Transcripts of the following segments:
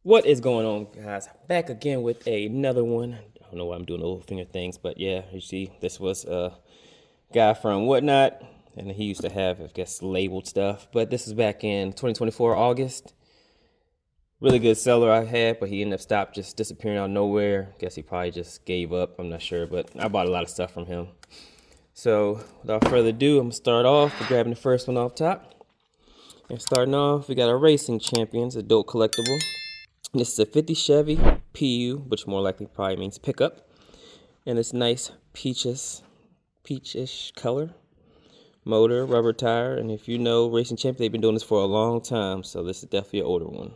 What is going on, guys? Back again with another one. I don't know why I'm doing the little finger things, but yeah, you see, this was a guy from Whatnot, and he used to have, I guess, labeled stuff. But this is back in 2024 August. Really good seller I had, but he ended up stopped just disappearing out of nowhere. Guess he probably just gave up. I'm not sure, but I bought a lot of stuff from him. So without further ado, I'm gonna start off with grabbing the first one off top. And starting off, we got our Racing Champions adult collectible. This is a 50 Chevy PU, which more likely probably means pickup. And it's nice peachish color. Motor, rubber tire, and if you know Racing Champion, they've been doing this for a long time, so this is definitely an older one.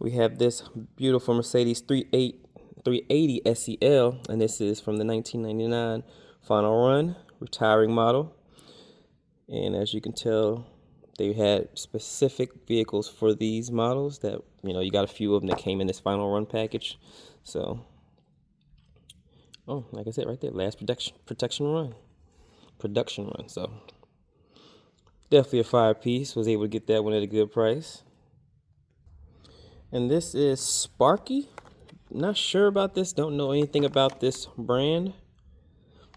We have this beautiful Mercedes 380 SEL, and this is from the 1999 final run, retiring model. And as you can tell, they had specific vehicles for these models that, you got a few of them that came in this final run package. So, oh, like I said right there, last production run. So, definitely a fire piece. Was able to get that one at a good price. And this is Sparky. Not sure about this. Don't know anything about this brand.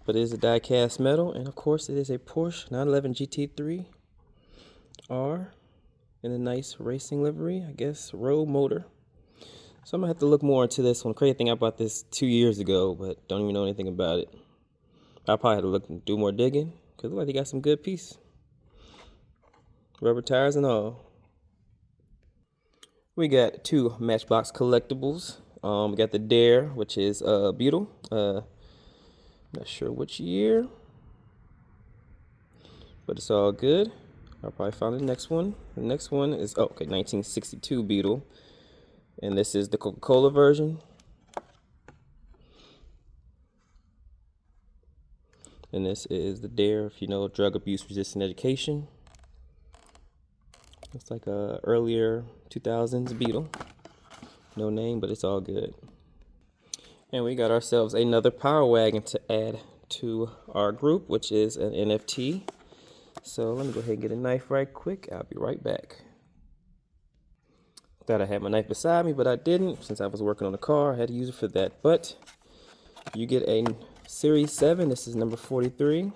But it is a die-cast metal. And, of course, it is a Porsche 911 GT3 R in a nice racing livery, I guess, road motor. So I'm gonna have to look more into this one. Crazy thing, I bought this 2 years ago, but don't even know anything about it. I probably had to look and do more digging because it looks like they got some good piece, rubber tires and all. We got two Matchbox collectibles. We got the Dare, which is Beetle. Not sure which year, but it's all good. I'll probably find the next one. The next one is 1962 Beetle. And this is the Coca-Cola version. And this is the Dare, if you know, drug abuse resistant education. Looks like a earlier 2000s Beetle. No name, but it's all good. And we got ourselves another Power Wagon to add to our group, which is an NFT. So let me go ahead and get a knife right quick. I'll be right back. Thought I had my knife beside me, but I didn't. Since I was working on the car, I had to use it for that. But you get a Series 7. This is number 43.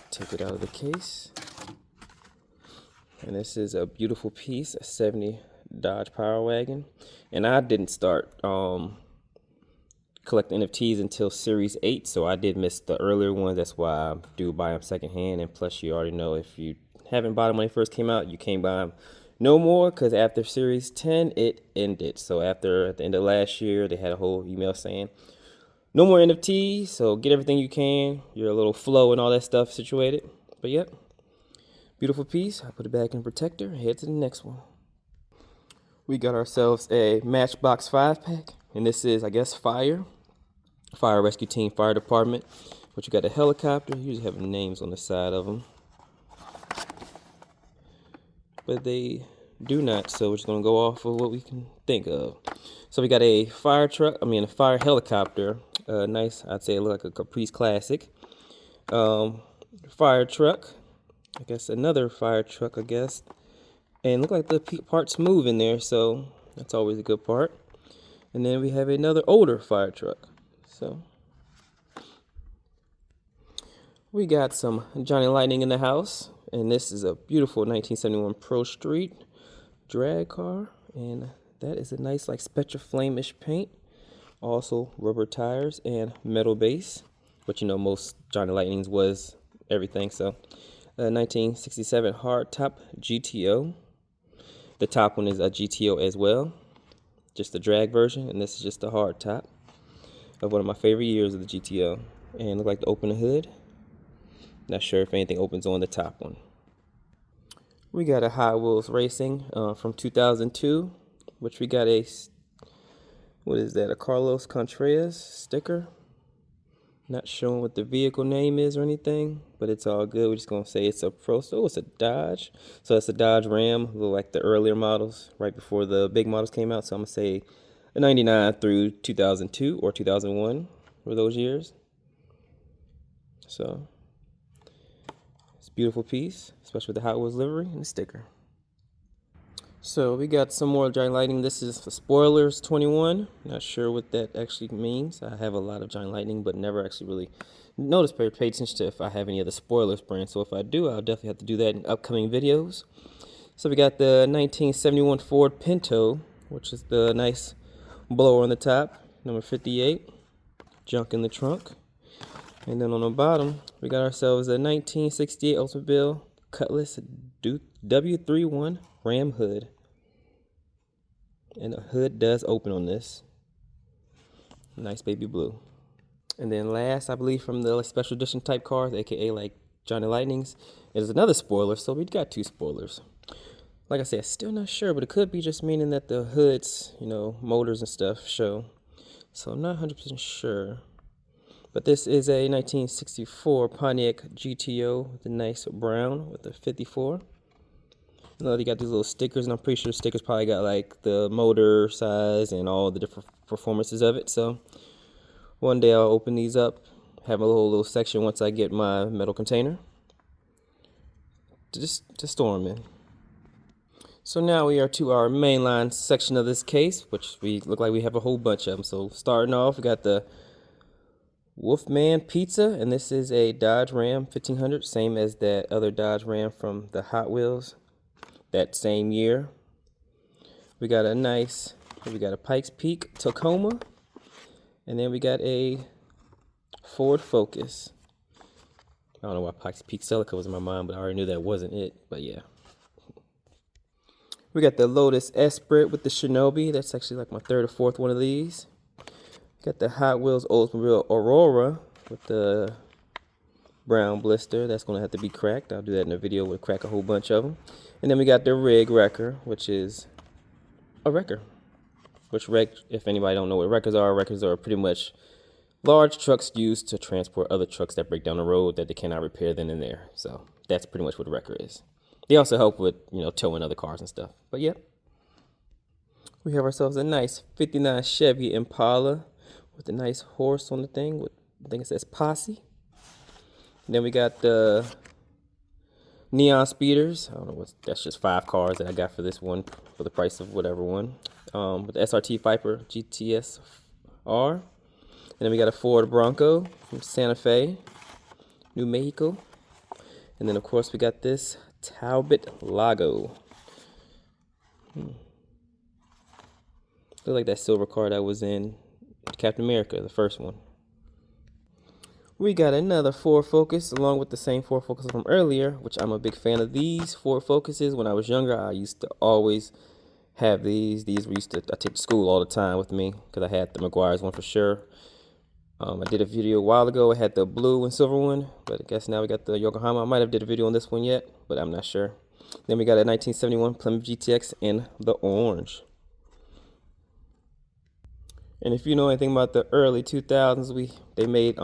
Take it out of the case. And this is a beautiful piece, a 70 Dodge Power Wagon. And I didn't start collecting NFTs until Series 8, so I did miss the earlier ones. That's why I do buy them secondhand. And plus, you already know if you haven't bought them when they first came out, you can't buy them no more, because after Series 10, it ended. So at the end of last year, they had a whole email saying, no more NFTs, so get everything you can. Your little flow and all that stuff situated. But yep, beautiful piece. I put it back in protector. Head to the next one. We got ourselves a Matchbox 5-pack, and this is, I guess, Fire Rescue Team, Fire Department. But you got a helicopter. You usually have names on the side of them, but they do not, so we're just gonna go off of what we can think of. So we got a fire helicopter. Nice, I'd say it look like a Caprice Classic. Fire truck, I guess another fire truck, I guess. And look like the parts move in there, so that's always a good part. And then we have another older fire truck. So we got some Johnny Lightning in the house. And this is a beautiful 1971 Pro Street drag car. And that is a nice, like, Spectra Flame-ish paint. Also, rubber tires and metal base. But you know, most Johnny Lightnings was everything. So, 1967 hardtop GTO. The top one is a GTO as well. Just the drag version. And this is just the hard top of one of my favorite years of the GTO. And look like to open the hood. Not sure if anything opens on the top one. We got a Hot Wheels Racing from 2002, which we got a, what is that, a Carlos Contreras sticker. Not showing what the vehicle name is or anything, but it's all good. We're just going to say it's a Pro. So it's a Dodge. So it's a Dodge Ram, like the earlier models, right before the big models came out. So I'm going to say a 99 through 2002 or 2001 were those years. So it's a beautiful piece, especially with the Hot Wheels livery and the sticker. So we got some more giant lightning. This is for spoilers 21. Not sure what that actually means. I have a lot of giant lightning, but never actually really noticed or paid attention to if I have any other spoilers brand. So if I do, I'll definitely have to do that in upcoming videos. So we got the 1971 Ford Pinto, which is the nice blower on the top, number 58, junk in the trunk. And then on the bottom, we got ourselves a 1968 Oldsmobile Cutlass W31 Ram hood. And the hood does open on this. Nice baby blue. And then last, I believe from the special edition type cars, aka like Johnny Lightnings, is another spoiler. So we got 2 spoilers. Like I said, still not sure, but it could be just meaning that the hoods, motors and stuff show. So I'm not 100% sure. But this is a 1964 Pontiac GTO with a nice brown with a 54. You know, they got these little stickers, and I'm pretty sure the stickers probably got like the motor size and all the different performances of it. So one day I'll open these up, have a little section once I get my metal container to store them in. So now we are to our mainline section of this case, which we look like we have a whole bunch of them. So starting off, we got the Wolfman Pizza, and this is a Dodge Ram 1500, same as that other Dodge Ram from the Hot Wheels that same year. We got a Pikes Peak Tacoma, and then we got a Ford Focus. I don't know why Pikes Peak Celica was in my mind, but I already knew that wasn't it, but yeah. We got the Lotus Esprit with the Shinobi. That's actually like my 3rd or 4th one of these. Got the Hot Wheels Oldsmobile Aurora with the brown blister. That's going to have to be cracked. I'll do that in a video. We'll crack a whole bunch of them. And then we got the Rig Wrecker, which is a wrecker. If anybody don't know what wreckers are pretty much large trucks used to transport other trucks that break down the road that they cannot repair then and there. So that's pretty much what a wrecker is. They also help with, towing other cars and stuff. But yeah. We have ourselves a nice 59 Chevy Impala with a nice horse on the thing. I think it says Posse. And then we got the Neon Speeders. I don't know that's just 5 cars that I got for this one for the price of whatever one. With the SRT Viper GTS R. And then we got a Ford Bronco from Santa Fe, New Mexico. And then of course we got this Talbot Lago. Look like that silver car that was in Captain America, the first one. We got another Ford Focus along with the same Ford Focus from earlier, which I'm a big fan of these Ford Focuses. When I was younger, I used to always have these. I take to school all the time with me because I had the McGuire's one for sure. I did a video a while ago. I had the blue and silver one, but I guess now we got the Yokohama. I might have did a video on this one yet, but I'm not sure. Then we got a 1971 Plymouth GTX in the orange. And if you know anything about the early 2000s, they made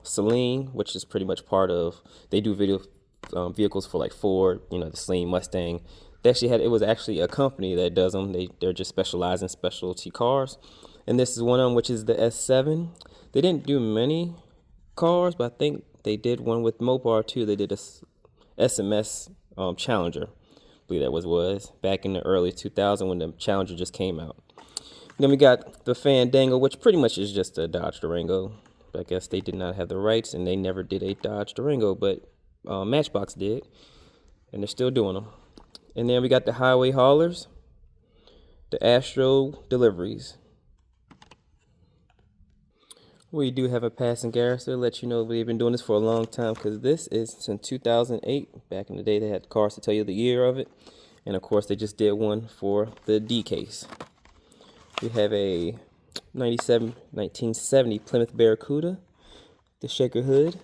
Celine, which is pretty much part of. They do vehicles for like Ford, the Celine Mustang. It was actually a company that does them. They're just specialized in specialty cars, and this is one of them, which is the S7. They didn't do many cars, but I think they did one with Mopar too. They did a SMS Challenger, I believe that was back in the early 2000s when the Challenger just came out. Then we got the Fandango, which pretty much is just a Dodge Durango. I guess they did not have the rights, and they never did a Dodge Durango, but Matchbox did, and they're still doing them. And then we got the Highway Haulers, the Astro Deliveries. We do have a passing garage to let you know we've been doing this for a long time, because this is since 2008. Back in the day, they had cars to tell you the year of it, and of course, they just did one for the Diecast. We have a 1970 Plymouth Barracuda, the shaker hood,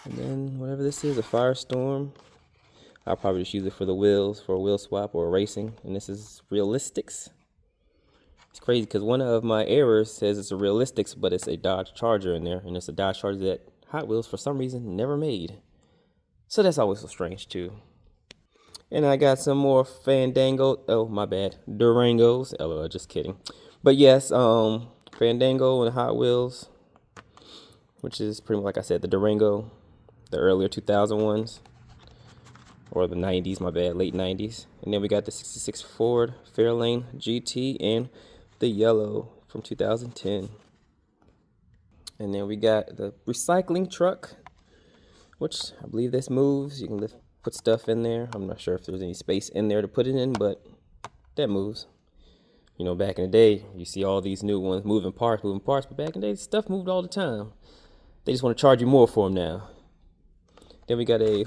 and then whatever this is, a Firestorm. I'll probably just use it for the wheels, for a wheel swap or racing. And this is Realistics. It's crazy because one of my errors says it's a Realistics, but it's a Dodge Charger in there, and it's a Dodge Charger that Hot Wheels for some reason never made. So that's always so strange too. And I got some more Fandango. Oh, my bad. Durangos. LOL, just kidding. But yes, Fandango and Hot Wheels, which is pretty much, like I said, the Durango, the earlier 2000 ones. or the 90s, my bad, late 90s. And then we got the 66 Ford Fairlane GT and the yellow from 2010. And then we got the recycling truck, which I believe this moves. You can put stuff in there. I'm not sure if there's any space in there to put it in, but that moves. You know, back in the day, you see all these new ones moving parts, but back in the day, stuff moved all the time. They just want to charge you more for them now. Then we got a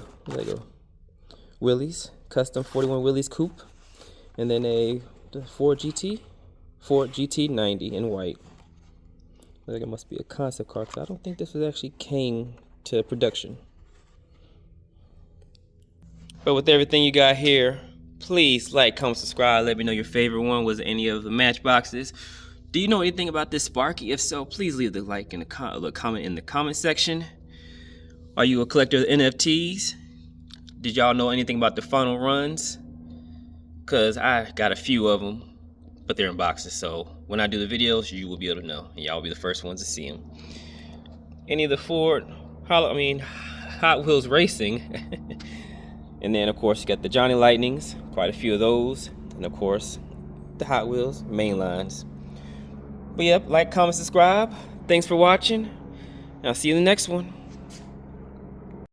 Willys, custom 41 Willys coupe, and then the Ford GT90 in white. I think it must be a concept car, because I don't think this was actually came to production. But with everything you got here, please like, comment, subscribe. Let me know your favorite one. Was it any of the matchboxes? Do you know anything about this Sparky? If so, please leave the like in the comment in the comment section. Are you a collector of NFTs? Did y'all know anything about the final runs? Cause I got a few of them, but they're in boxes. So when I do the videos, you will be able to know, and y'all will be the first ones to see them. Any of the Hot Wheels racing. And then, of course, you got the Johnny Lightnings, quite a few of those. And, of course, the Hot Wheels main lines. But, yep, like, comment, subscribe. Thanks for watching. And I'll see you in the next one.